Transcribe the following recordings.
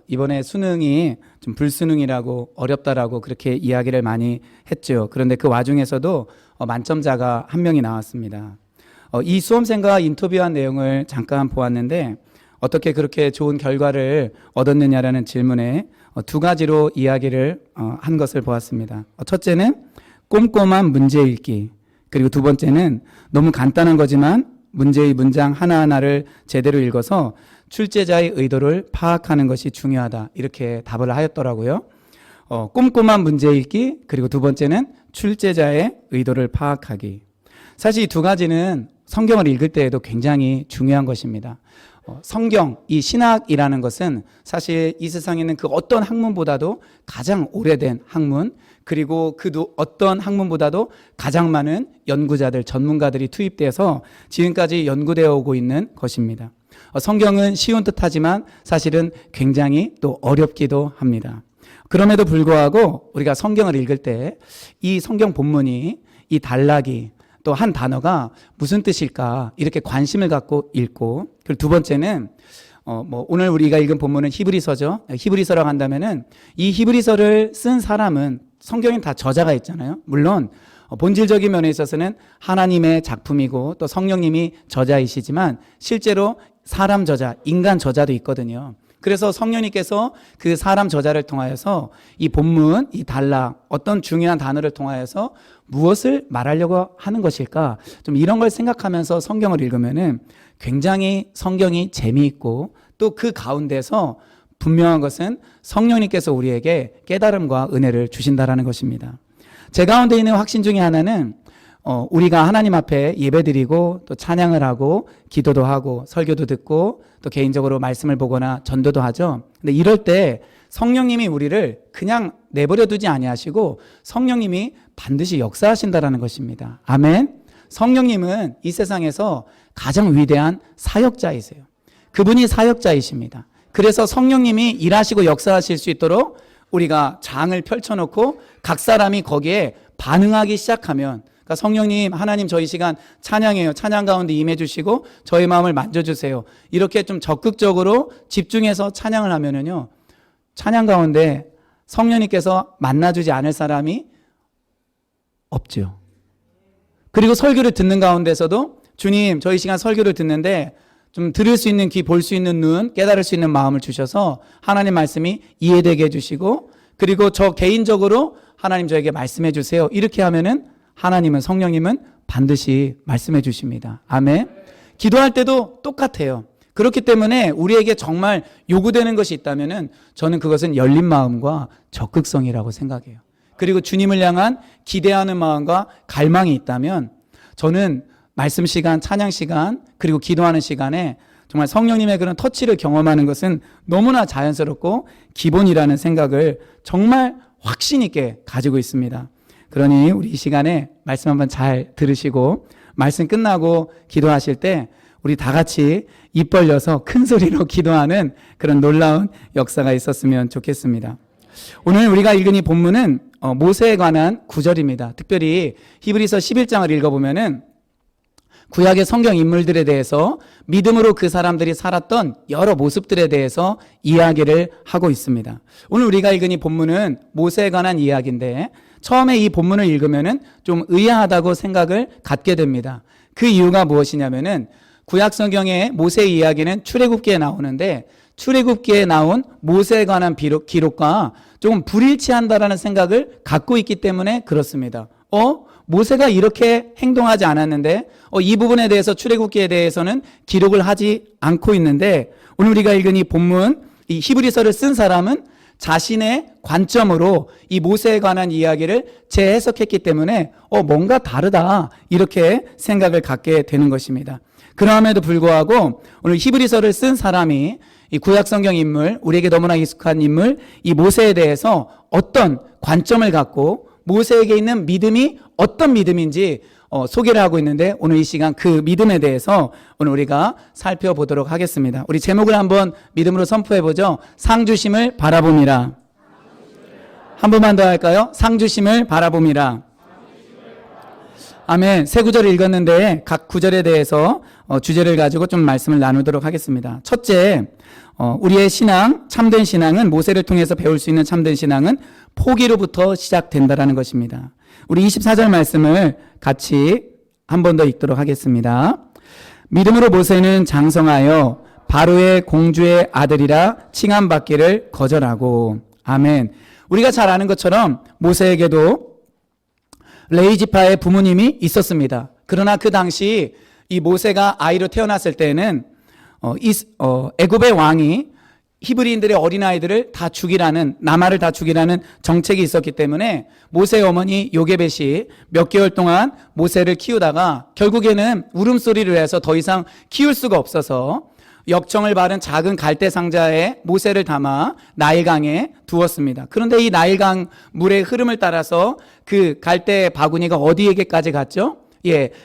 이번에 수능이 좀 불수능이라고 어렵다라고 그렇게 이야기를 많이 했죠. 그런데 그 와중에서도 만점자가 한 명이 나왔습니다. 이 수험생과 인터뷰한 내용을 잠깐 보았는데 어떻게 그렇게 좋은 결과를 얻었느냐라는 질문에 두 가지로 이야기를 한 것을 보았습니다. 첫째는 꼼꼼한 문제 읽기, 그리고 두 번째는 너무 간단한 거지만 문제의 문장 하나하나를 제대로 읽어서 출제자의 의도를 파악하는 것이 중요하다, 이렇게 답을 하였더라고요. 꼼꼼한 문제 읽기, 그리고 두 번째는 출제자의 의도를 파악하기. 사실 이 두 가지는 성경을 읽을 때에도 굉장히 중요한 것입니다. 성경, 이 신학이라는 것은 사실 이 세상에 있는 그 어떤 학문보다도 가장 오래된 학문, 그리고 그 어떤 학문보다도 가장 많은 연구자들, 전문가들이 투입돼서 지금까지 연구되어 오고 있는 것입니다. 성경은 쉬운 듯하지만 사실은 굉장히 또 어렵기도 합니다. 그럼에도 불구하고 우리가 성경을 읽을 때 이 성경 본문이, 이 단락이, 또 한 단어가 무슨 뜻일까 이렇게 관심을 갖고 읽고, 그리고 두 번째는 오늘 우리가 읽은 본문은 히브리서죠. 히브리서라고 한다면은 이 히브리서를 쓴 사람은, 성경엔 다 저자가 있잖아요. 물론 본질적인 면에 있어서는 하나님의 작품이고 또 성령님이 저자이시지만 실제로 사람 저자, 인간 저자도 있거든요. 그래서 성령님께서 그 사람 저자를 통하여서 이 본문, 이 단락, 어떤 중요한 단어를 통하여서 무엇을 말하려고 하는 것일까? 좀 이런 걸 생각하면서 성경을 읽으면은 굉장히 성경이 재미있고, 또 그 가운데서 분명한 것은 성령님께서 우리에게 깨달음과 은혜를 주신다라는 것입니다. 제 가운데 있는 확신 중에 하나는 우리가 하나님 앞에 예배드리고 또 찬양을 하고 기도도 하고 설교도 듣고 또 개인적으로 말씀을 보거나 전도도 하죠. 근데 이럴 때 성령님이 우리를 그냥 내버려 두지 아니하시고 성령님이 반드시 역사하신다라는 것입니다. 아멘. 성령님은 이 세상에서 가장 위대한 사역자이세요. 그분이 사역자이십니다. 그래서 성령님이 일하시고 역사하실 수 있도록 우리가 장을 펼쳐놓고 각 사람이 거기에 반응하기 시작하면, 그러니까 성령님, 하나님 저희 시간 찬양해요. 찬양 가운데 임해 주시고 저희 마음을 만져주세요. 이렇게 좀 적극적으로 집중해서 찬양을 하면은요, 찬양 가운데 성령님께서 만나주지 않을 사람이 없죠. 그리고 설교를 듣는 가운데서도 주님, 저희 시간 설교를 듣는데 좀 들을 수 있는 귀, 볼 수 있는 눈, 깨달을 수 있는 마음을 주셔서 하나님 말씀이 이해되게 해주시고, 그리고 저 개인적으로 하나님 저에게 말씀해 주세요. 이렇게 하면은 하나님은, 성령님은 반드시 말씀해 주십니다. 아멘. 기도할 때도 똑같아요. 그렇기 때문에 우리에게 정말 요구되는 것이 있다면은 저는 그것은 열린 마음과 적극성이라고 생각해요. 그리고 주님을 향한 기대하는 마음과 갈망이 있다면 저는 말씀 시간, 찬양 시간, 그리고 기도하는 시간에 정말 성령님의 그런 터치를 경험하는 것은 너무나 자연스럽고 기본이라는 생각을 정말 확신 있게 가지고 있습니다. 그러니 우리 이 시간에 말씀 한번 잘 들으시고 말씀 끝나고 기도하실 때 우리 다 같이 입 벌려서 큰 소리로 기도하는 그런 놀라운 역사가 있었으면 좋겠습니다. 오늘 우리가 읽은 이 본문은 모세에 관한 구절입니다. 특별히 히브리서 11장을 읽어보면은 구약의 성경 인물들에 대해서 믿음으로 그 사람들이 살았던 여러 모습들에 대해서 이야기를 하고 있습니다. 오늘 우리가 읽은 이 본문은 모세에 관한 이야기인데 처음에 이 본문을 읽으면은 좀 의아하다고 생각을 갖게 됩니다. 그 이유가 무엇이냐면은 구약 성경의 모세의 이야기는 출애굽기에 나오는데 출애굽기에 나온 모세에 관한 기록과 조금 불일치한다라는 생각을 갖고 있기 때문에 그렇습니다. 모세가 이렇게 행동하지 않았는데 이 부분에 대해서 출애굽기에 대해서는 기록을 하지 않고 있는데, 오늘 우리가 읽은 이 본문, 이 히브리서를 쓴 사람은 자신의 관점으로 이 모세에 관한 이야기를 재해석했기 때문에 뭔가 다르다, 이렇게 생각을 갖게 되는 것입니다. 그럼에도 불구하고 오늘 히브리서를 쓴 사람이 이 구약 성경 인물, 우리에게 너무나 익숙한 인물, 이 모세에 대해서 어떤 관점을 갖고 모세에게 있는 믿음이 어떤 믿음인지 소개를 하고 있는데, 오늘 이 시간 그 믿음에 대해서 오늘 우리가 살펴보도록 하겠습니다. 우리 제목을 한번 믿음으로 선포해보죠. 상주심을 바라봄이라. 한 번만 더 할까요? 상주심을 바라봄이라. 아멘. 세 구절을 읽었는데 각 구절에 대해서 주제를 가지고 좀 말씀을 나누도록 하겠습니다. 첫째, 우리의 신앙, 참된 신앙은 모세를 통해서 배울 수 있는 참된 신앙은 포기로부터 시작된다라는 것입니다. 우리 24절 말씀을 같이 한 번 더 읽도록 하겠습니다. 믿음으로 모세는 장성하여 바로의 공주의 아들이라 칭함받기를 거절하고. 아멘. 우리가 잘 아는 것처럼 모세에게도 레위지파의 부모님이 있었습니다. 그러나 그 당시 이 모세가 아이로 태어났을 때는 애굽의 왕이 히브리인들의 어린아이들을 다 죽이라는, 남아를 다 죽이라는 정책이 있었기 때문에 모세의 어머니 요게벳이 몇 개월 동안 모세를 키우다가 결국에는 울음소리를 해서 더 이상 키울 수가 없어서 역청을 바른 작은 갈대 상자에 모세를 담아 나일강에 두었습니다. 그런데 이 나일강 물의 흐름을 따라서 그 갈대 바구니가 어디에게까지 갔죠?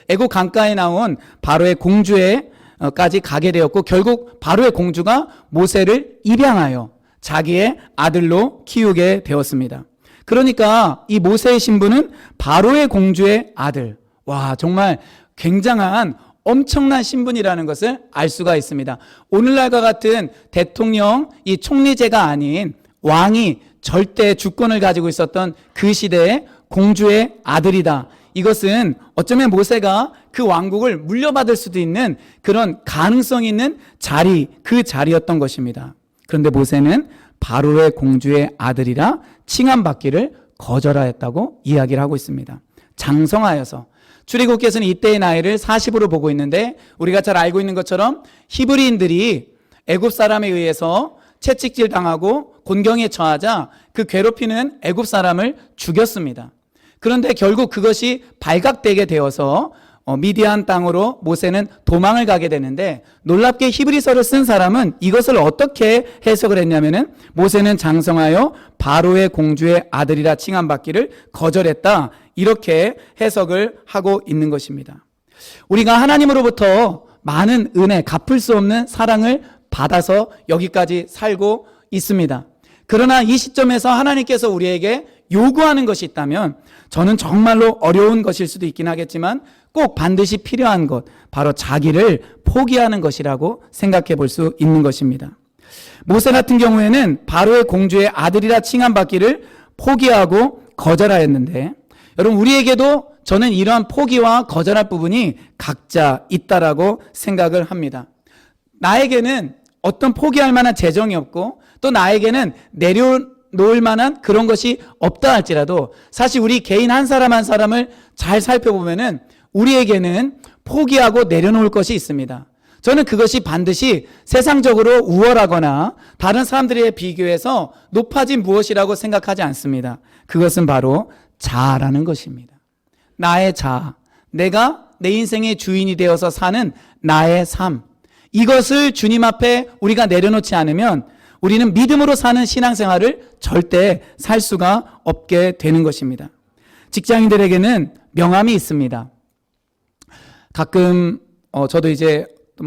애굽 강가에 나온 바로의 공주에 까지 가게 되었고, 결국 바로의 공주가 모세를 입양하여 자기의 아들로 키우게 되었습니다. 그러니까 이 모세의 신분은 바로의 공주의 아들. 와, 정말 굉장한 엄청난 신분이라는 것을 알 수가 있습니다. 오늘날과 같은 대통령, 이 총리제가 아닌 왕이 절대 주권을 가지고 있었던 그 시대의 공주의 아들이다. 이것은 어쩌면 모세가 그 왕국을 물려받을 수도 있는 그런 가능성이 있는 자리, 그 자리였던 것입니다. 그런데 모세는 바로의 공주의 아들이라 칭함받기를 거절하였다고 이야기를 하고 있습니다. 장성하여서. 출애굽께서는 이때의 나이를 40으로 보고 있는데, 우리가 잘 알고 있는 것처럼 히브리인들이 애굽 사람에 의해서 채찍질 당하고 곤경에 처하자 그 괴롭히는 애굽 사람을 죽였습니다. 그런데 결국 그것이 발각되게 되어서 미디안 땅으로 모세는 도망을 가게 되는데, 놀랍게 히브리서를 쓴 사람은 이것을 어떻게 해석을 했냐면은 모세는 장성하여 바로의 공주의 아들이라 칭함받기를 거절했다, 이렇게 해석을 하고 있는 것입니다. 우리가 하나님으로부터 많은 은혜, 갚을 수 없는 사랑을 받아서 여기까지 살고 있습니다. 그러나 이 시점에서 하나님께서 우리에게 요구하는 것이 있다면, 저는 정말로 어려운 것일 수도 있긴 하겠지만 꼭 반드시 필요한 것, 바로 자기를 포기하는 것이라고 생각해 볼 수 있는 것입니다. 모세 같은 경우에는 바로의 공주의 아들이라 칭함받기를 포기하고 거절하였는데, 여러분, 우리에게도 저는 이러한 포기와 거절할 부분이 각자 있다라고 생각을 합니다. 나에게는 어떤 포기할 만한 재정이 없고, 또 나에게는 내려놓을 만한 그런 것이 없다 할지라도, 사실 우리 개인 한 사람 한 사람을 잘 살펴보면은 우리에게는 포기하고 내려놓을 것이 있습니다. 저는 그것이 반드시 세상적으로 우월하거나 다른 사람들에 비교해서 높아진 무엇이라고 생각하지 않습니다. 그것은 바로 자아라는 것입니다. 나의 자아, 내가 내 인생의 주인이 되어서 사는 나의 삶, 이것을 주님 앞에 우리가 내려놓지 않으면 우리는 믿음으로 사는 신앙생활을 절대 살 수가 없게 되는 것입니다. 직장인들에게는 명함이 있습니다. 가끔 저도 이제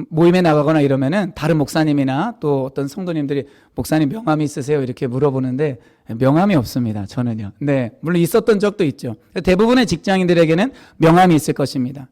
모임에 나가거나 이러면은 다른 목사님이나 또 어떤 성도님들이 목사님 명함이 있으세요? 이렇게 물어보는데 명함이 없습니다. 저는요. 네, 물론 있었던 적도 있죠. 대부분의 직장인들에게는 명함이 있을 것입니다.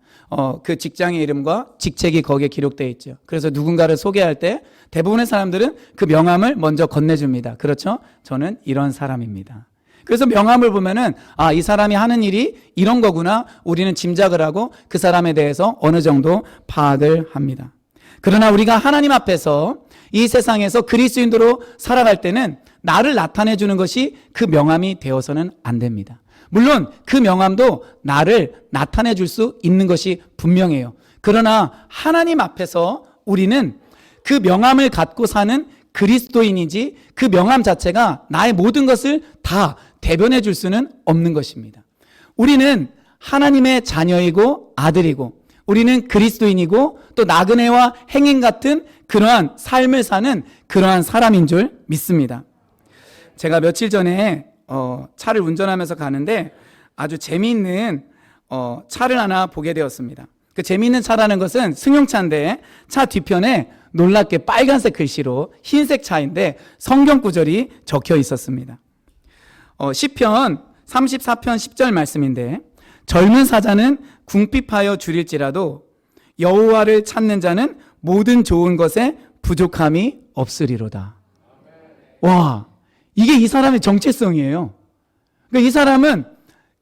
그 직장의 이름과 직책이 거기에 기록되어 있죠. 그래서 누군가를 소개할 때 대부분의 사람들은 그 명함을 먼저 건네줍니다. 그렇죠? 저는 이런 사람입니다. 그래서 명함을 보면은 이 사람이 하는 일이 이런 거구나, 우리는 짐작을 하고 그 사람에 대해서 어느 정도 파악을 합니다. 그러나 우리가 하나님 앞에서 이 세상에서 그리스도인으로 살아갈 때는 나를 나타내 주는 것이 그 명함이 되어서는 안 됩니다. 물론 그 명함도 나를 나타내 줄 수 있는 것이 분명해요. 그러나 하나님 앞에서 우리는 그 명함을 갖고 사는 그리스도인이지, 그 명함 자체가 나의 모든 것을 다 대변해 줄 수는 없는 것입니다. 우리는 하나님의 자녀이고 아들이고, 우리는 그리스도인이고 또 나그네와 행인 같은 그러한 삶을 사는 그러한 사람인 줄 믿습니다. 제가 며칠 전에 차를 운전하면서 가는데 아주 재미있는 차를 하나 보게 되었습니다. 그 재미있는 차라는 것은 승용차인데 차 뒤편에 놀랍게 빨간색 글씨로 흰색 차인데 성경 구절이 적혀 있었습니다. 시편 34편 10절 말씀인데, 젊은 사자는 궁핍하여 줄일지라도 여호와를 찾는 자는 모든 좋은 것에 부족함이 없으리로다. 와, 이게 이 사람의 정체성이에요. 그러니까 이 사람은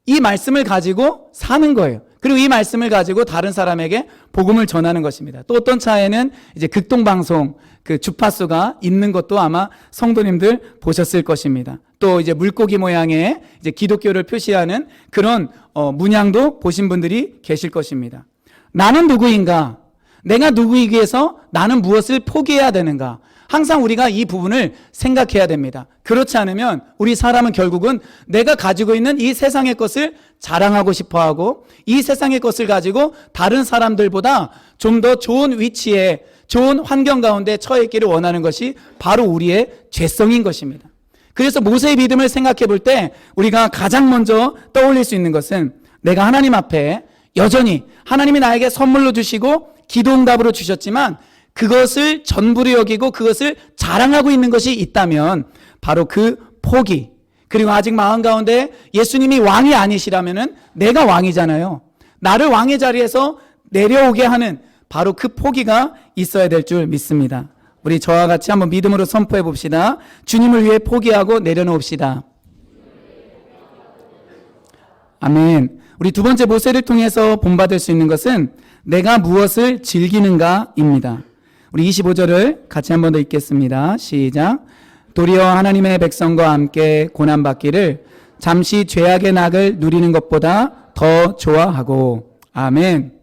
이 말씀을 가지고 사는 거예요. 그리고 이 말씀을 가지고 다른 사람에게 복음을 전하는 것입니다. 또 어떤 차에는 이제 극동방송 그 주파수가 있는 것도 아마 성도님들 보셨을 것입니다. 또 이제 물고기 모양의 이제 기독교를 표시하는 그런 문양도 보신 분들이 계실 것입니다. 나는 누구인가? 내가 누구이기 위해서 나는 무엇을 포기해야 되는가? 항상 우리가 이 부분을 생각해야 됩니다. 그렇지 않으면 우리 사람은 결국은 내가 가지고 있는 이 세상의 것을 자랑하고 싶어하고 이 세상의 것을 가지고 다른 사람들보다 좀 더 좋은 위치에 좋은 환경 가운데 처해 있기를 원하는 것이 바로 우리의 죄성인 것입니다. 그래서 모세의 믿음을 생각해 볼 때 우리가 가장 먼저 떠올릴 수 있는 것은 내가 하나님 앞에 여전히 하나님이 나에게 선물로 주시고 기도응답으로 주셨지만 그것을 전부로 여기고 그것을 자랑하고 있는 것이 있다면 바로 그 포기, 그리고 아직 마음 가운데 예수님이 왕이 아니시라면은 내가 왕이잖아요. 나를 왕의 자리에서 내려오게 하는 바로 그 포기가 있어야 될 줄 믿습니다. 우리 저와 같이 한번 믿음으로 선포해 봅시다. 주님을 위해 포기하고 내려놓읍시다. 아멘. 우리 두 번째 모세를 통해서 본받을 수 있는 것은 내가 무엇을 즐기는가입니다. 우리 25절을 같이 한 번 더 읽겠습니다. 시작. 도리어 하나님의 백성과 함께 고난받기를 잠시 죄악의 낙을 누리는 것보다 더 좋아하고. 아멘.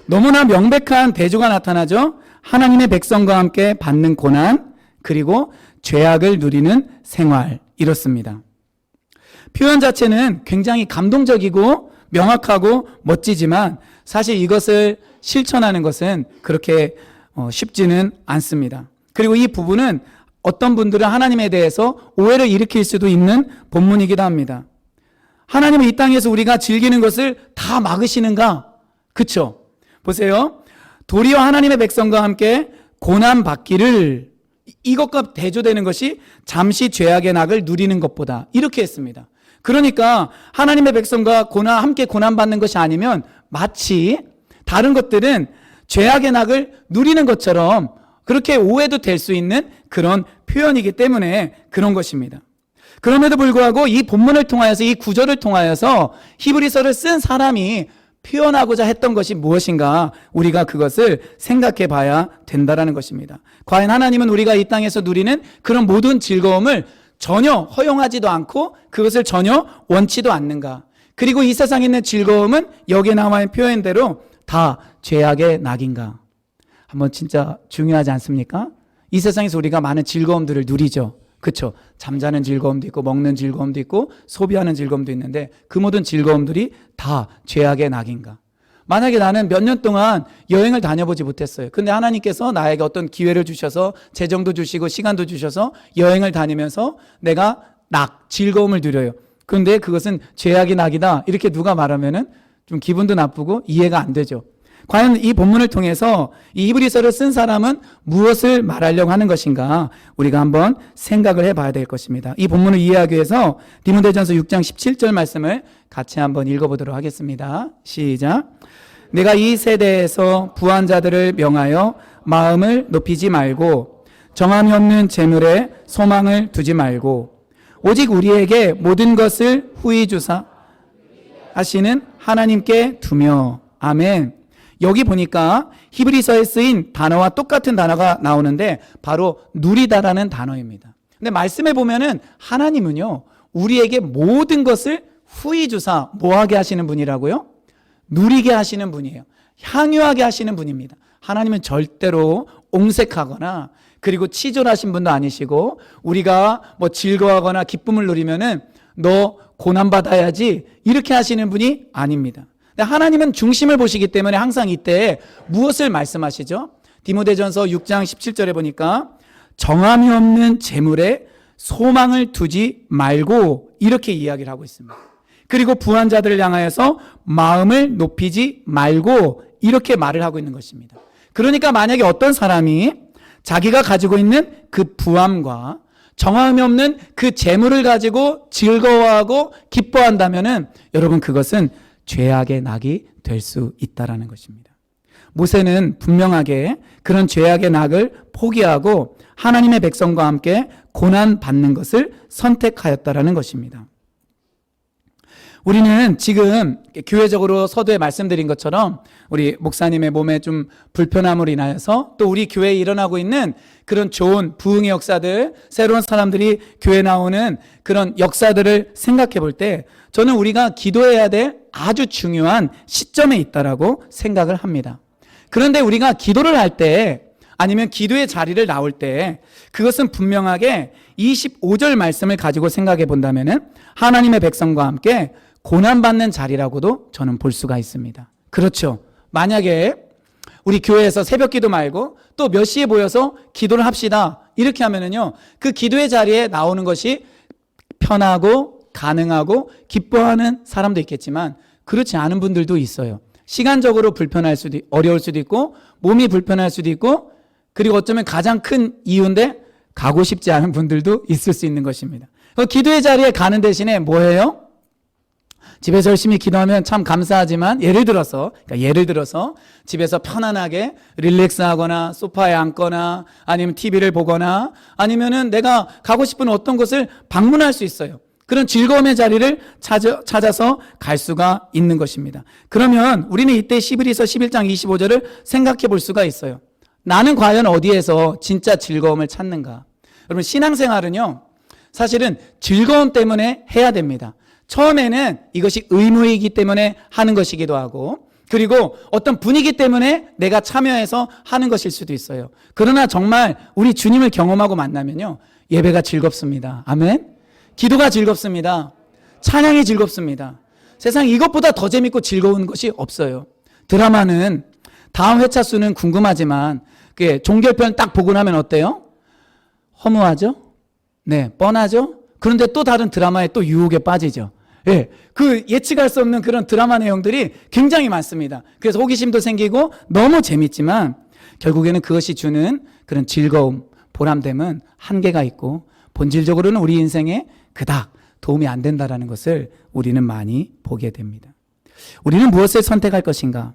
너무나 명백한 대조가 나타나죠. 하나님의 백성과 함께 받는 고난, 그리고 죄악을 누리는 생활, 이렇습니다. 표현 자체는 굉장히 감동적이고 명확하고 멋지지만 사실 이것을 실천하는 것은 그렇게 쉽지는 않습니다. 그리고 이 부분은 어떤 분들은 하나님에 대해서 오해를 일으킬 수도 있는 본문이기도 합니다. 하나님은 이 땅에서 우리가 즐기는 것을 다 막으시는가? 그쵸? 보세요. 도리어 하나님의 백성과 함께 고난받기를, 이것과 대조되는 것이 잠시 죄악의 낙을 누리는 것보다, 이렇게 했습니다. 그러니까 하나님의 백성과 함께 고난받는 것이 아니면 마치 다른 것들은 죄악의 낙을 누리는 것처럼 그렇게 오해도 될 수 있는 그런 표현이기 때문에 그런 것입니다. 그럼에도 불구하고 이 본문을 통하여서, 이 구절을 통하여서 히브리서를 쓴 사람이 표현하고자 했던 것이 무엇인가, 우리가 그것을 생각해 봐야 된다는 것입니다. 과연 하나님은 우리가 이 땅에서 누리는 그런 모든 즐거움을 전혀 허용하지도 않고 그것을 전혀 원치도 않는가? 그리고 이 세상에 있는 즐거움은 여기에 나와 있는 표현대로 다 죄악의 낙인가? 한번 진짜 중요하지 않습니까? 이 세상에서 우리가 많은 즐거움들을 누리죠. 그렇죠? 잠자는 즐거움도 있고 먹는 즐거움도 있고 소비하는 즐거움도 있는데 그 모든 즐거움들이 다 죄악의 낙인가? 만약에 나는 몇 년 동안 여행을 다녀보지 못했어요. 근데 하나님께서 나에게 어떤 기회를 주셔서 재정도 주시고 시간도 주셔서 여행을 다니면서 내가 즐거움을 누려요. 그런데 그것은 죄악의 낙이다, 이렇게 누가 말하면은 좀 기분도 나쁘고 이해가 안 되죠. 과연 이 본문을 통해서 이 히브리서를 쓴 사람은 무엇을 말하려고 하는 것인가, 우리가 한번 생각을 해봐야 될 것입니다. 이 본문을 이해하기 위해서 디모데전서 6장 17절 말씀을 같이 한번 읽어보도록 하겠습니다. 시작. 내가 이 세대에서 부한 자들을 명하여 마음을 높이지 말고 정함이 없는 재물에 소망을 두지 말고 오직 우리에게 모든 것을 후히 주사 하시는 하나님께 두며. 아멘. 여기 보니까 히브리서에 쓰인 단어와 똑같은 단어가 나오는데 바로 누리다라는 단어입니다. 근데 말씀에 보면은 하나님은요, 우리에게 모든 것을 후히 주사 뭐하게 하시는 분이라고요? 누리게 하시는 분이에요. 향유하게 하시는 분입니다. 하나님은 절대로 옹색하거나 그리고 치졸하신 분도 아니시고 우리가 뭐 즐거워하거나 기쁨을 누리면은 너 고난받아야지 이렇게 하시는 분이 아닙니다. 하나님은 중심을 보시기 때문에 항상 이때 무엇을 말씀하시죠? 디모데전서 6장 17절에 보니까 정함이 없는 재물에 소망을 두지 말고 이렇게 이야기를 하고 있습니다. 그리고 부한 자들을 향하여서 마음을 높이지 말고 이렇게 말을 하고 있는 것입니다. 그러니까 만약에 어떤 사람이 자기가 가지고 있는 그 부함과 정함이 없는 그 재물을 가지고 즐거워하고 기뻐한다면은 여러분 그것은 죄악의 낙이 될 수 있다라는 것입니다. 모세는 분명하게 그런 죄악의 낙을 포기하고 하나님의 백성과 함께 고난받는 것을 선택하였다라는 것입니다. 우리는 지금 교회적으로 서두에 말씀드린 것처럼 우리 목사님의 몸에 좀 불편함으로 인하여서 또 우리 교회에 일어나고 있는 그런 좋은 부흥의 역사들, 새로운 사람들이 교회에 나오는 그런 역사들을 생각해 볼 때 저는 우리가 기도해야 될 아주 중요한 시점에 있다라고 생각을 합니다. 그런데 우리가 기도를 할 때 아니면 기도의 자리를 나올 때 그것은 분명하게 25절 말씀을 가지고 생각해 본다면은 하나님의 백성과 함께 고난받는 자리라고도 저는 볼 수가 있습니다. 그렇죠. 만약에 우리 교회에서 새벽 기도 말고 또 몇 시에 모여서 기도를 합시다. 이렇게 하면은요, 그 기도의 자리에 나오는 것이 편하고 가능하고 기뻐하는 사람도 있겠지만 그렇지 않은 분들도 있어요. 시간적으로 불편할 수도, 어려울 수도 있고 몸이 불편할 수도 있고 그리고 어쩌면 가장 큰 이유인데 가고 싶지 않은 분들도 있을 수 있는 것입니다. 기도의 자리에 가는 대신에 뭐 해요? 집에서 열심히 기도하면 참 감사하지만 예를 들어서 집에서 편안하게 릴렉스하거나 소파에 앉거나 아니면 TV를 보거나 아니면은 내가 가고 싶은 어떤 곳을 방문할 수 있어요. 그런 즐거움의 자리를 찾아서 갈 수가 있는 것입니다. 그러면 우리는 이때 히브리서 11장 25절을 생각해 볼 수가 있어요. 나는 과연 어디에서 진짜 즐거움을 찾는가? 여러분, 신앙생활은요, 사실은 즐거움 때문에 해야 됩니다. 처음에는 이것이 의무이기 때문에 하는 것이기도 하고 그리고 어떤 분위기 때문에 내가 참여해서 하는 것일 수도 있어요. 그러나 정말 우리 주님을 경험하고 만나면요, 예배가 즐겁습니다. 아멘. 기도가 즐겁습니다. 찬양이 즐겁습니다. 세상 이것보다 더 재밌고 즐거운 것이 없어요. 드라마는 다음 회차 수는 궁금하지만 종결편 딱 보고 나면 어때요? 허무하죠? 네, 뻔하죠? 그런데 또 다른 드라마에 또 유혹에 빠지죠. 예, 그 예측할 수 없는 그런 드라마 내용들이 굉장히 많습니다. 그래서 호기심도 생기고 너무 재밌지만 결국에는 그것이 주는 그런 즐거움, 보람됨은 한계가 있고 본질적으로는 우리 인생에 그닥 도움이 안 된다라는 것을 우리는 많이 보게 됩니다. 우리는 무엇을 선택할 것인가?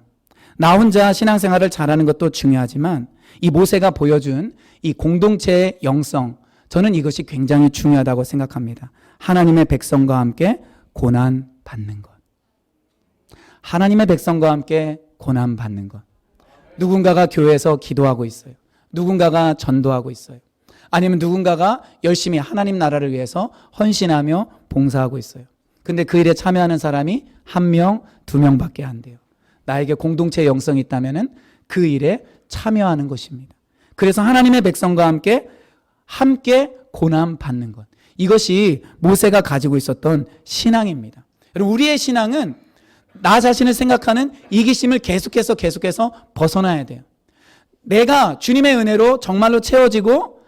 나 혼자 신앙생활을 잘하는 것도 중요하지만 이 모세가 보여준 이 공동체의 영성, 저는 이것이 굉장히 중요하다고 생각합니다. 하나님의 백성과 함께 고난받는 것. 하나님의 백성과 함께 고난받는 것. 누군가가 교회에서 기도하고 있어요. 누군가가 전도하고 있어요. 아니면 누군가가 열심히 하나님 나라를 위해서 헌신하며 봉사하고 있어요. 근데 그 일에 참여하는 사람이 1명, 2명밖에 안 돼요. 나에게 공동체 영성이 있다면 그 일에 참여하는 것입니다. 그래서 하나님의 백성과 함께 고난받는 것. 이것이 모세가 가지고 있었던 신앙입니다. 여러분, 우리의 신앙은 나 자신을 생각하는 이기심을 계속해서 벗어나야 돼요. 내가 주님의 은혜로 정말로 채워지고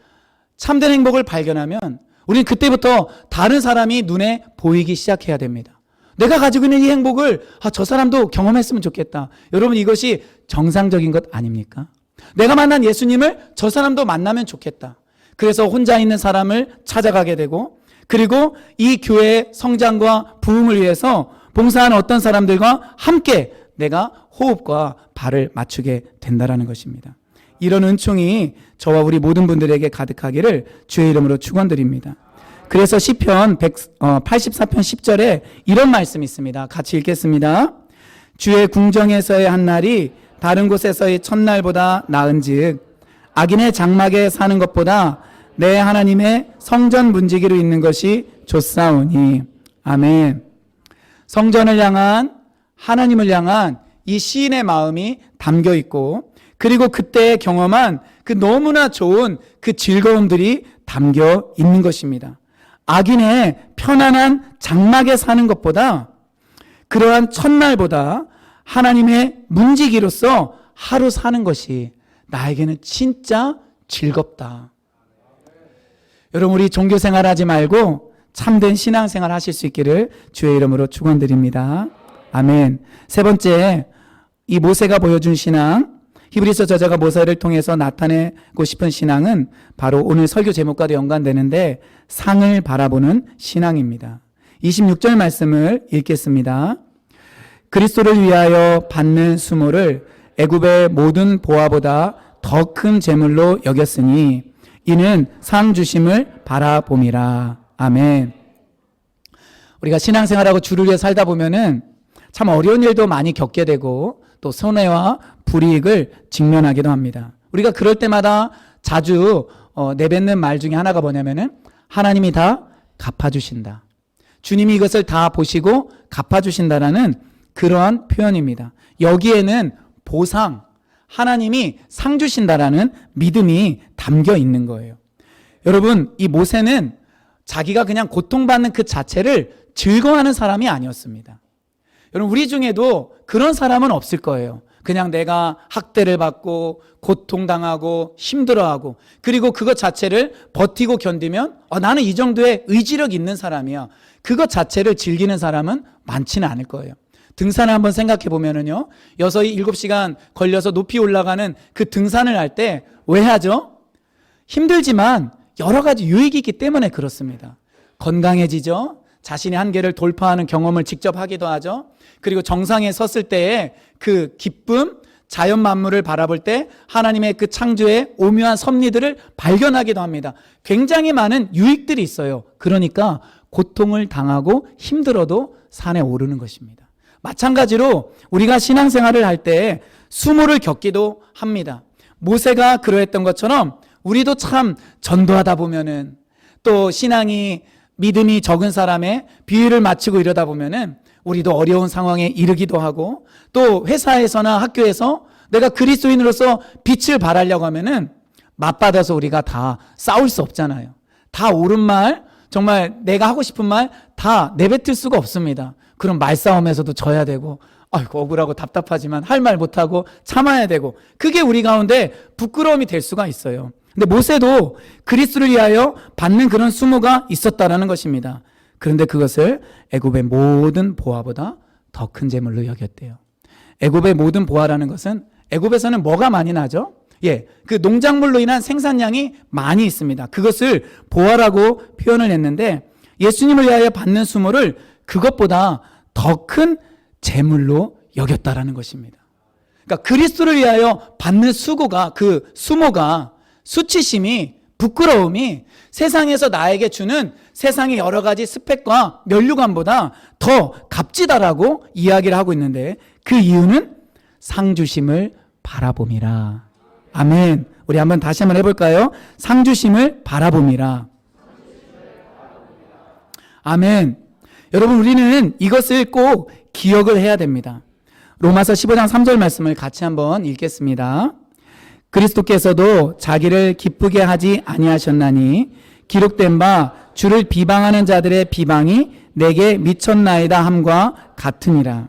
참된 행복을 발견하면 우리는 그때부터 다른 사람이 눈에 보이기 시작해야 됩니다. 내가 가지고 있는 이 행복을 저 사람도 경험했으면 좋겠다. 여러분, 이것이 정상적인 것 아닙니까? 내가 만난 예수님을 저 사람도 만나면 좋겠다. 그래서 혼자 있는 사람을 찾아가게 되고 그리고 이 교회의 성장과 부흥을 위해서 봉사하는 어떤 사람들과 함께 내가 호흡과 발을 맞추게 된다는 것입니다. 이런 은총이 저와 우리 모든 분들에게 가득하기를 주의 이름으로 축원드립니다. 그래서 시편 84편 10절에 이런 말씀이 있습니다. 같이 읽겠습니다. 주의 궁정에서의 한 날이 다른 곳에서의 첫날보다 나은즉 악인의 장막에 사는 것보다 내 하나님의 성전 문지기로 있는 것이 좋사오니. 아멘. 성전을 향한, 하나님을 향한 이 시인의 마음이 담겨 있고 그리고 그때 경험한 그 너무나 좋은 그 즐거움들이 담겨 있는 것입니다. 악인의 편안한 장막에 사는 것보다 그러한 첫날보다 하나님의 문지기로서 하루 사는 것이 나에게는 진짜 즐겁다. 여러분, 우리 종교생활 하지 말고 참된 신앙생활 하실 수 있기를 주의 이름으로 축원드립니다. 아멘. 세 번째, 이 모세가 보여준 신앙, 히브리서 저자가 모세를 통해서 나타내고 싶은 신앙은 바로 오늘 설교 제목과도 연관되는데 상을 바라보는 신앙입니다. 26절 말씀을 읽겠습니다. 그리스도를 위하여 받는 수모를 애굽의 모든 보화보다 더 큰 재물로 여겼으니 이는 상 주심을 바라봄이라. 아멘. 우리가 신앙생활하고 주를 위해 살다 보면은 참 어려운 일도 많이 겪게 되고 또 손해와 불이익을 직면하기도 합니다. 우리가 그럴 때마다 자주 내뱉는 말 중에 하나가 뭐냐면은 하나님이 다 갚아주신다. 주님이 이것을 다 보시고 갚아주신다라는 그러한 표현입니다. 여기에는 보상, 하나님이 상 주신다라는 믿음이 담겨 있는 거예요. 여러분, 이 모세는 자기가 그냥 고통받는 그 자체를 즐거워하는 사람이 아니었습니다. 여러분, 우리 중에도 그런 사람은 없을 거예요. 그냥 내가 학대를 받고 고통당하고 힘들어하고 그리고 그것 자체를 버티고 견디면 나는 이 정도의 의지력 있는 사람이야. 그것 자체를 즐기는 사람은 많지는 않을 거예요. 등산을 한번 생각해 보면은요, 6, 7시간 걸려서 높이 올라가는 그 등산을 할 때 왜 하죠? 힘들지만 여러 가지 유익이 있기 때문에 그렇습니다. 건강해지죠. 자신의 한계를 돌파하는 경험을 직접 하기도 하죠. 그리고 정상에 섰을 때의 그 기쁨, 자연 만물을 바라볼 때 하나님의 그 창조의 오묘한 섭리들을 발견하기도 합니다. 굉장히 많은 유익들이 있어요. 그러니까 고통을 당하고 힘들어도 산에 오르는 것입니다. 마찬가지로 우리가 신앙생활을 할 때 수모를 겪기도 합니다. 모세가 그러했던 것처럼 우리도 참 전도하다 보면은 또 신앙이 믿음이 적은 사람의 비유를 마치고 이러다 보면은 우리도 어려운 상황에 이르기도 하고 또 회사에서나 학교에서 내가 그리스도인으로서 빛을 발하려고 하면은 맞받아서 우리가 다 싸울 수 없잖아요. 다 옳은 말, 정말 내가 하고 싶은 말 다 내뱉을 수가 없습니다. 그럼 말싸움에서도 져야 되고 아이고 억울하고 답답하지만 할 말 못하고 참아야 되고 그게 우리 가운데 부끄러움이 될 수가 있어요. 근데 모세도 그리스도를 위하여 받는 그런 수모가 있었다라는 것입니다. 그런데 그것을 애굽의 모든 보화보다 더 큰 재물로 여겼대요. 애굽의 모든 보화라는 것은 애굽에서는 뭐가 많이 나죠? 그 농작물로 인한 생산량이 많이 있습니다. 그것을 보화라고 표현을 했는데 예수님을 위하여 받는 수모를 그것보다 더 큰 재물로 여겼다라는 것입니다. 그러니까 그리스도를 위하여 받는 수고가 그 수모가 수치심이 부끄러움이 세상에서 나에게 주는 세상의 여러 가지 스펙과 면류관보다 더 값지다라고 이야기를 하고 있는데 그 이유는 상 주심을 바라봄이라. 아멘. 우리 한번 다시 한번 해볼까요? 상 주심을 바라봄이라. 아멘. 여러분, 우리는 이것을 꼭 기억을 해야 됩니다. 로마서 15장 3절 말씀을 같이 한번 읽겠습니다. 그리스도께서도 자기를 기쁘게 하지 아니하셨나니 기록된 바 주를 비방하는 자들의 비방이 내게 미쳤나이다 함과 같으니라.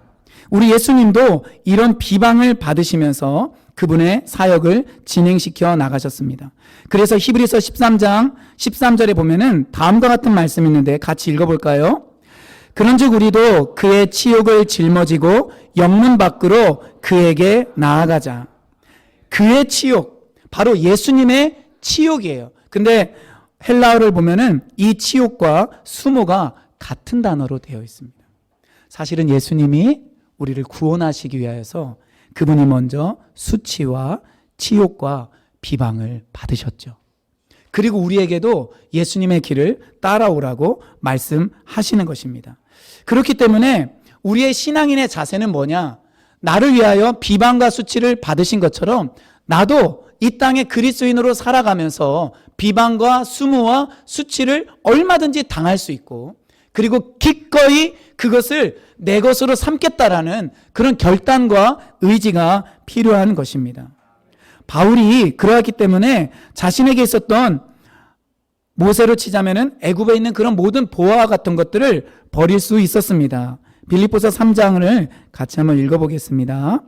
우리 예수님도 이런 비방을 받으시면서 그분의 사역을 진행시켜 나가셨습니다. 그래서 히브리서 13장 13절에 보면은 다음과 같은 말씀이 있는데 같이 읽어볼까요? 그런즉 우리도 그의 치욕을 짊어지고 영문 밖으로 그에게 나아가자. 그의 치욕, 바로 예수님의 치욕이에요. 근데 헬라어를 보면은 이 치욕과 수모가 같은 단어로 되어 있습니다. 사실은 예수님이 우리를 구원하시기 위하여서 그분이 먼저 수치와 치욕과 비방을 받으셨죠. 그리고 우리에게도 예수님의 길을 따라오라고 말씀하시는 것입니다. 그렇기 때문에 우리의 신앙인의 자세는 뭐냐? 나를 위하여 비방과 수치를 받으신 것처럼 나도 이 땅에 그리스도인으로 살아가면서 비방과 수모와 수치를 얼마든지 당할 수 있고 그리고 기꺼이 그것을 내 것으로 삼겠다라는 그런 결단과 의지가 필요한 것입니다. 바울이 그러했기 때문에 자신에게 있었던 모세로 치자면은 애굽에 있는 그런 모든 보화와 같은 것들을 버릴 수 있었습니다. 빌립보서 3장을 같이 한번 읽어보겠습니다.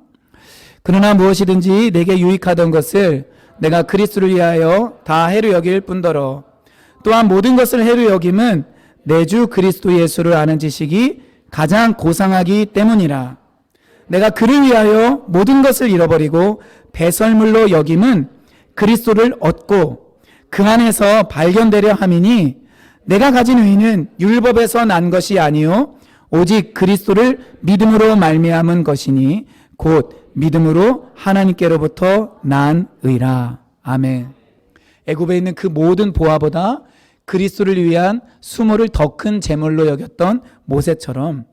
그러나 무엇이든지 내게 유익하던 것을 내가 그리스도를 위하여 다 해로 여길 뿐더러 또한 모든 것을 해로 여김은 내 주 그리스도 예수를 아는 지식이 가장 고상하기 때문이라. 내가 그를 위하여 모든 것을 잃어버리고 배설물로 여김은 그리스도를 얻고 그 안에서 발견되려 함이니 내가 가진 의는 율법에서 난 것이 아니요 오직 그리스도를 믿음으로 말미암은 것이니 곧 믿음으로 하나님께로부터 난 의라. 아멘. 애굽에 있는 그 모든 보화보다 그리스도를 위한 수모를 더 큰 제물로 여겼던 모세처럼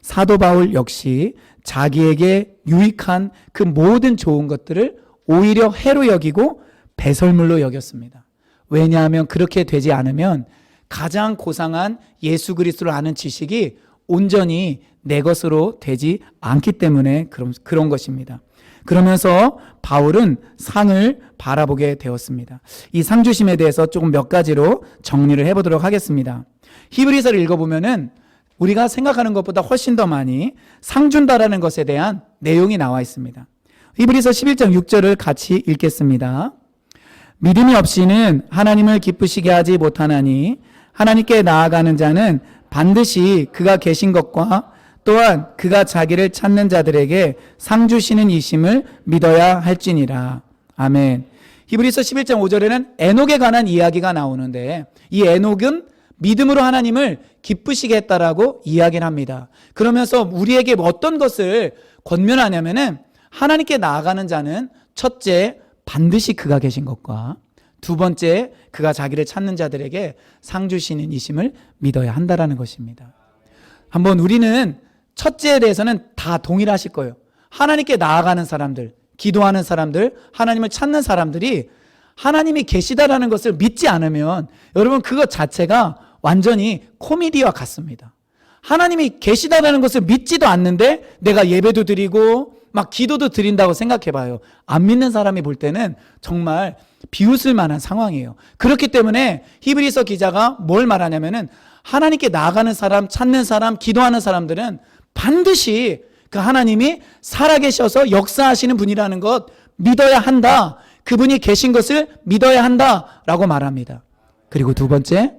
사도 바울 역시 자기에게 유익한 그 모든 좋은 것들을 오히려 해로 여기고 배설물로 여겼습니다. 왜냐하면 그렇게 되지 않으면 가장 고상한 예수 그리스도를 아는 지식이 온전히 내 것으로 되지 않기 때문에 그런 것입니다. 그러면서 바울은 상을 바라보게 되었습니다. 이 상주심에 대해서 조금 몇 가지로 정리를 해보도록 하겠습니다. 히브리서를 읽어보면은 우리가 생각하는 것보다 훨씬 더 많이 상 준다라는 것에 대한 내용이 나와 있습니다. 히브리서 11장 6절을 같이 읽겠습니다. 믿음이 없이는 하나님을 기쁘시게 하지 못하나니 하나님께 나아가는 자는 반드시 그가 계신 것과 또한 그가 자기를 찾는 자들에게 상 주시는 이심을 믿어야 할지니라. 아멘. 히브리서 11장 5절에는 에녹에 관한 이야기가 나오는데 이 에녹은 믿음으로 하나님을 기쁘시게 했다라고 이야기를 합니다. 그러면서 우리에게 어떤 것을 권면하냐면은 하나님께 나아가는 자는 첫째 반드시 그가 계신 것과 두 번째 그가 자기를 찾는 자들에게 상 주시는 이심을 믿어야 한다라는 것입니다. 한번 우리는 첫째에 대해서는 다 동일하실 거예요. 하나님께 나아가는 사람들, 기도하는 사람들, 하나님을 찾는 사람들이 하나님이 계시다라는 것을 믿지 않으면 여러분 그것 자체가 완전히 코미디와 같습니다. 하나님이 계시다라는 것을 믿지도 않는데 내가 예배도 드리고 막 기도도 드린다고 생각해 봐요. 안 믿는 사람이 볼 때는 정말 비웃을 만한 상황이에요. 그렇기 때문에 히브리서 기자가 뭘 말하냐면은 하나님께 나아가는 사람, 찾는 사람, 기도하는 사람들은 반드시 그 하나님이 살아계셔서 역사하시는 분이라는 것 믿어야 한다. 그분이 계신 것을 믿어야 한다라고 말합니다. 그리고 두 번째,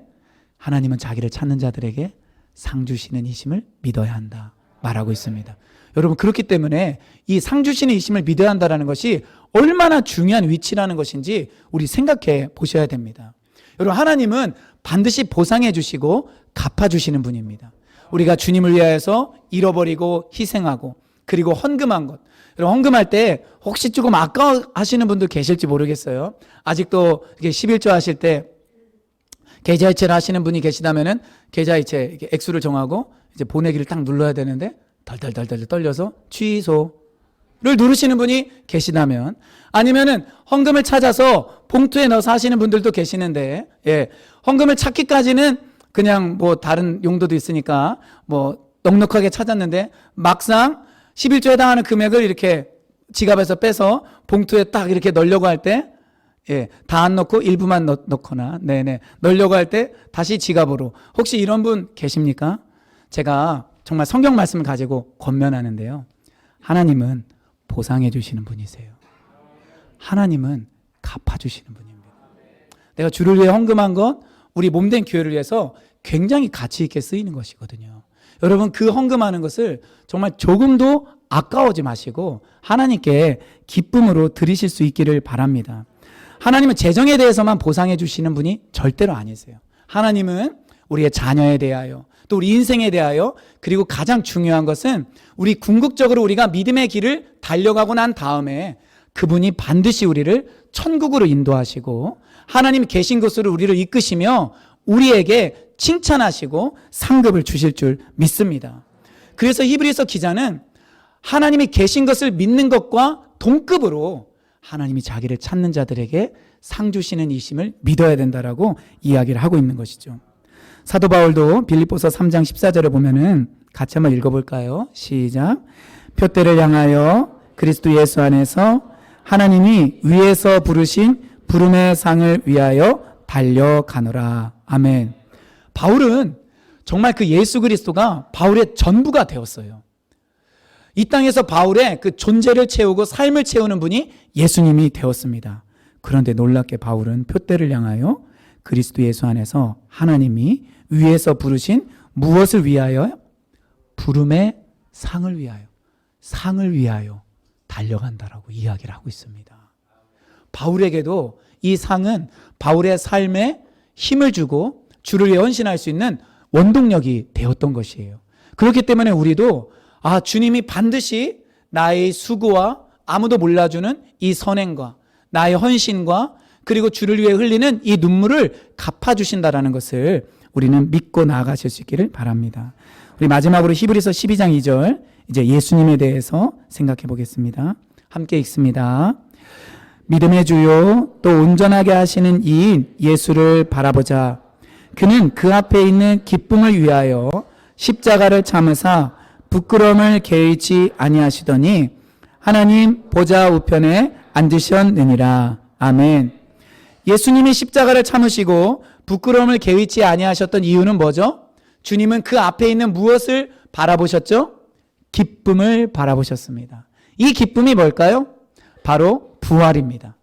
하나님은 자기를 찾는 자들에게 상 주시는 이심을 믿어야 한다 말하고 있습니다. 여러분 그렇기 때문에 이 상 주시는 이심을 믿어야 한다는 것이 얼마나 중요한 위치라는 것인지 우리 생각해 보셔야 됩니다. 여러분 하나님은 반드시 보상해 주시고 갚아 주시는 분입니다. 우리가 주님을 위하여서 잃어버리고 희생하고 그리고 헌금한 것, 여러분 헌금할 때 혹시 조금 아까워하시는 분들 계실지 모르겠어요. 아직도 이렇게 11조 하실 때 계좌이체를 하시는 분이 계시다면은 계좌이체 이렇게 액수를 정하고 이제 보내기를 딱 눌러야 되는데 덜덜덜덜 떨려서 취소를 누르시는 분이 계시다면, 아니면은 헌금을 찾아서 봉투에 넣어서 하시는 분들도 계시는데, 예, 헌금을 찾기까지는 그냥 뭐 다른 용도도 있으니까 뭐 넉넉하게 찾았는데 막상 11조에 해당하는 금액을 이렇게 지갑에서 빼서 봉투에 딱 이렇게 넣으려고 할 때, 예, 다 안 넣고 일부만 넣거나, 네네, 넣으려고 할 때 다시 지갑으로. 혹시 이런 분 계십니까? 제가 정말 성경 말씀을 가지고 권면하는데요. 하나님은 보상해 주시는 분이세요. 하나님은 갚아 주시는 분입니다. 내가 주를 위해 헌금한 것, 우리 몸된 교회를 위해서 굉장히 가치 있게 쓰이는 것이거든요. 여러분 그 헌금하는 것을 정말 조금도 아까워하지 마시고 하나님께 기쁨으로 드리실 수 있기를 바랍니다. 하나님은 재정에 대해서만 보상해 주시는 분이 절대로 아니세요. 하나님은 우리의 자녀에 대하여, 또 우리 인생에 대하여, 그리고 가장 중요한 것은 우리 궁극적으로 우리가 믿음의 길을 달려가고 난 다음에 그분이 반드시 우리를 천국으로 인도하시고 하나님이 계신 곳으로 우리를 이끄시며 우리에게 칭찬하시고 상급을 주실 줄 믿습니다. 그래서 히브리서 기자는 하나님이 계신 것을 믿는 것과 동급으로 하나님이 자기를 찾는 자들에게 상 주시는 이심을 믿어야 된다라고 이야기를 하고 있는 것이죠. 사도 바울도 빌립보서 3장 14절에 보면은 같이 한번 읽어볼까요? 시작. 표대를 향하여 그리스도 예수 안에서 하나님이 위에서 부르신 부름의 상을 위하여 달려가노라. 아멘. 바울은 정말 그 예수 그리스도가 바울의 전부가 되었어요. 이 땅에서 바울의 그 존재를 채우고 삶을 채우는 분이 예수님이 되었습니다. 그런데 놀랍게 바울은 표대를 향하여 그리스도 예수 안에서 하나님이 위에서 부르신 무엇을 위하여? 부름의 상을 위하여 달려간다라고 이야기를 하고 있습니다. 바울에게도 이 상은 바울의 삶에 힘을 주고 주를 위해 헌신할 수 있는 원동력이 되었던 것이에요. 그렇기 때문에 우리도 주님이 반드시 나의 수고와 아무도 몰라주는 이 선행과 나의 헌신과 그리고 주를 위해 흘리는 이 눈물을 갚아주신다라는 것을 우리는 믿고 나아가실 수 있기를 바랍니다. 우리 마지막으로 히브리서 12장 2절 이제 예수님에 대해서 생각해 보겠습니다. 함께 읽습니다. 믿음의 주요 또 온전하게 하시는 이인 예수를 바라보자. 그는 그 앞에 있는 기쁨을 위하여 십자가를 참으사 부끄러움을 개의치 아니하시더니 하나님 보좌 우편에 앉으셨느니라. 아멘. 예수님이 십자가를 참으시고 부끄러움을 개의치 아니하셨던 이유는 뭐죠? 주님은 그 앞에 있는 무엇을 바라보셨죠? 기쁨을 바라보셨습니다. 이 기쁨이 뭘까요? 바로 부활입니다.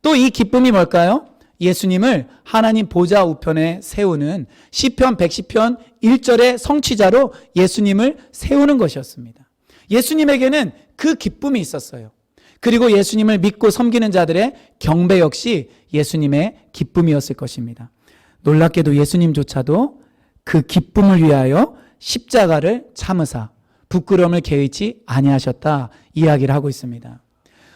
또 이 기쁨이 뭘까요? 예수님을 하나님 보좌 우편에 세우는 시편 110편 1절의 성취자로 예수님을 세우는 것이었습니다. 예수님에게는 그 기쁨이 있었어요. 그리고 예수님을 믿고 섬기는 자들의 경배 역시 예수님의 기쁨이었을 것입니다. 놀랍게도 예수님조차도 그 기쁨을 위하여 십자가를 참으사 부끄러움을 개의치 아니하셨다 이야기를 하고 있습니다.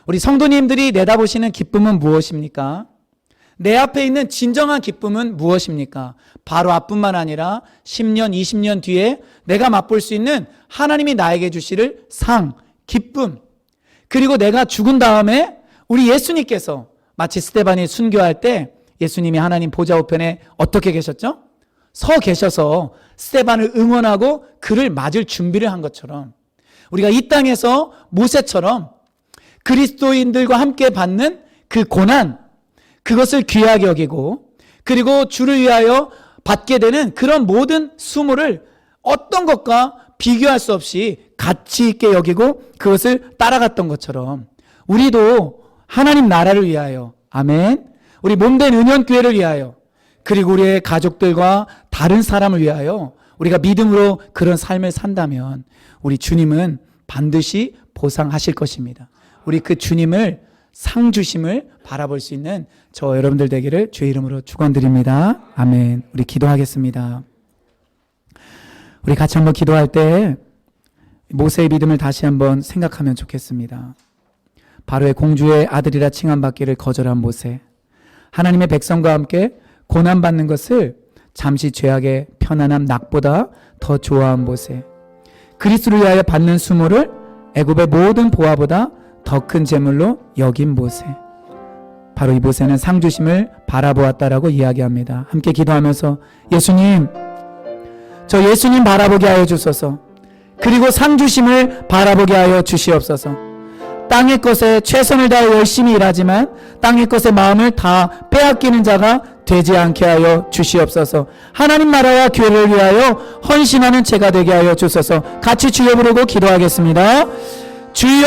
우리 성도님들이 내다보시는 기쁨은 무엇입니까? 내 앞에 있는 진정한 기쁨은 무엇입니까? 바로 앞뿐만 아니라 10년, 20년 뒤에 내가 맛볼 수 있는 하나님이 나에게 주실 상, 기쁨, 그리고 내가 죽은 다음에 우리 예수님께서 마치 스데반이 순교할 때 예수님이 하나님 보좌 우편에 어떻게 계셨죠? 서 계셔서 스데반을 응원하고 그를 맞을 준비를 한 것처럼 우리가 이 땅에서 모세처럼 그리스도인들과 함께 받는 그 고난, 그것을 귀하게 여기고 그리고 주를 위하여 받게 되는 그런 모든 수모를 어떤 것과 비교할 수 없이 가치 있게 여기고 그것을 따라갔던 것처럼 우리도 하나님 나라를 위하여, 아멘, 우리 몸된 은연교회를 위하여 그리고 우리의 가족들과 다른 사람을 위하여 우리가 믿음으로 그런 삶을 산다면 우리 주님은 반드시 보상하실 것입니다. 우리 그 주님을 상 주심을 바라볼 수 있는 저 여러분들 되기를 주의 이름으로 축원드립니다. 아멘. 우리 기도하겠습니다. 우리 같이 한번 기도할 때 모세의 믿음을 다시 한번 생각하면 좋겠습니다. 바로의 공주의 아들이라 칭함받기를 거절한 모세, 하나님의 백성과 함께 고난받는 것을 잠시 죄악의 편안함 낙보다 더 좋아한 모세, 그리스도를 위하여 받는 수모를 애굽의 모든 보화보다 더 큰 재물로 여긴 모세, 바로 이 모세는 상 주심을 바라보았다라고 이야기합니다. 함께 기도하면서 예수님, 저 예수님 바라보게 하여 주소서. 그리고 상 주심을 바라보게 하여 주시옵소서. 땅의 것에 최선을 다해 열심히 일하지만 땅의 것에 마음을 다 빼앗기는 자가 되지 않게 하여 주시옵소서. 하나님 나라와 교회를 위하여 헌신하는 제가 되게 하여 주소서. 같이 주여 부르고 기도하겠습니다. 주여